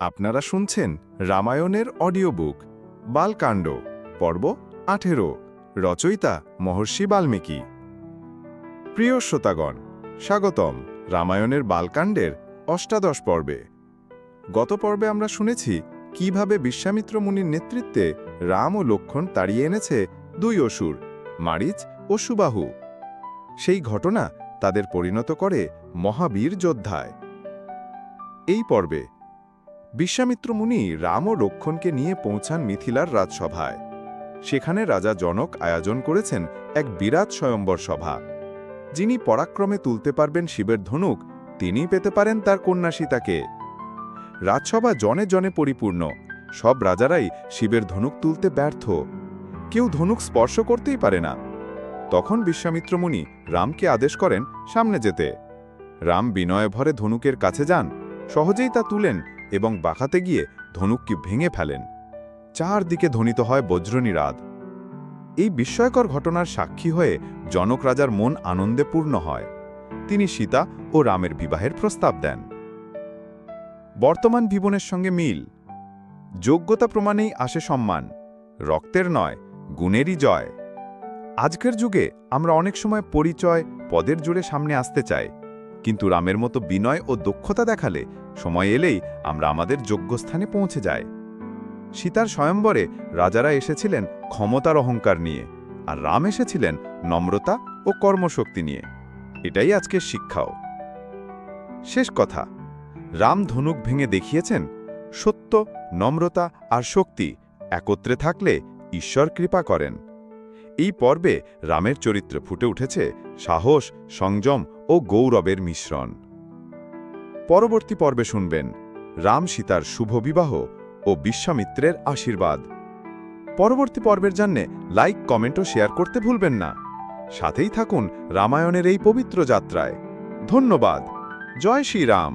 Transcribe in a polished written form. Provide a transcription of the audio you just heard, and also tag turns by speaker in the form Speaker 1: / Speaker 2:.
Speaker 1: আপনারা শুনছেন রামায়ণের অডিও বুক বালকাণ্ড পর্ব 18 রচয়িতা মহর্ষি বাল্মীকি। প্রিয় শ্রোতাগণ, স্বাগতম রামায়ণের বালকাণ্ডের অষ্টাদশ পর্বে। গত পর্বে আমরা শুনেছি কিভাবে বিশ্বামিত্র মুনির নেতৃত্বে রাম ও লক্ষ্মণ তাড়িয়ে এনেছে দুই অসুর, মারিচ ও সুবাহু। সেই ঘটনা তাদের পরিণত করে মহাবীর যোদ্ধায়। এই পর্বে বিশ্বামিত্র মুনি রাম ও লক্ষ্মণকে নিয়ে পৌঁছান মিথিলার রাজসভায়। সেখানে রাজা জনক আয়োজন করেছেন এক বিরাট স্বয়ম্বর সভা। যিনি পরাক্রমে তুলতে পারবেন শিবের ধনুক, তিনিই পেতে পারেন তার কন্যা সীতাকে। রাজসভা জনে জনে পরিপূর্ণ। সব রাজারাই শিবের ধনুক তুলতে ব্যর্থ। কেউ ধনুক স্পর্শ করতেই পারে না। তখন বিশ্বামিত্র মুনি রামকে আদেশ করেন সামনে যেতে। রাম বিনয় ভরে ধনুকের কাছে যান, সহজেই তা তুলেন এবং বাঁকাতে গিয়ে ধনুককে ভেঙে ফেলেন। চারদিকে ধ্বনিত হয় বজ্রনিনাদ। এই বিস্ময়কর ঘটনার সাক্ষী হয়ে জনক রাজার মন আনন্দে পূর্ণ হয়। তিনি সীতা ও রামের বিবাহের প্রস্তাব দেন। বর্তমান জীবনের সঙ্গে মিল। যোগ্যতা প্রমাণেই আসে সম্মান, রক্তের নয় গুণেরই জয়। আজকের যুগে আমরা অনেক সময় পরিচয়, পদের জোরে সামনে আসতে চাই, কিন্তু রামের মতো বিনয় ও দক্ষতা দেখালে সময় এলেই আমরা আমাদের যোগ্য স্থানে পৌঁছে যাই। সীতার স্বয়ম্বরে রাজারা এসেছিলেন ক্ষমতার অহংকার নিয়ে, আর রাম এসেছিলেন নম্রতা ও কর্মশক্তি নিয়ে। এটাই আজকের শিক্ষাও। শেষ কথা, রাম ধনুক ভেঙে দেখিয়েছেন সত্য, নম্রতা আর শক্তি একত্রে থাকলে ঈশ্বর কৃপা করেন। এই পর্বে রামের চরিত্রে ফুটে উঠেছে সাহস, সংযম ও গৌরবের মিশ্রণ। পরবর্তী পর্বে শুনবেন রাম সীতার শুভ বিবাহ ও বিশ্বামিত্রের আশীর্বাদ। পরবর্তী পর্বের জন্য লাইক, কমেন্ট ও শেয়ার করতে ভুলবেন না। সাথেই থাকুন রামায়ণের এই পবিত্র যাত্রায়। ধন্যবাদ। জয় শ্রীরাম।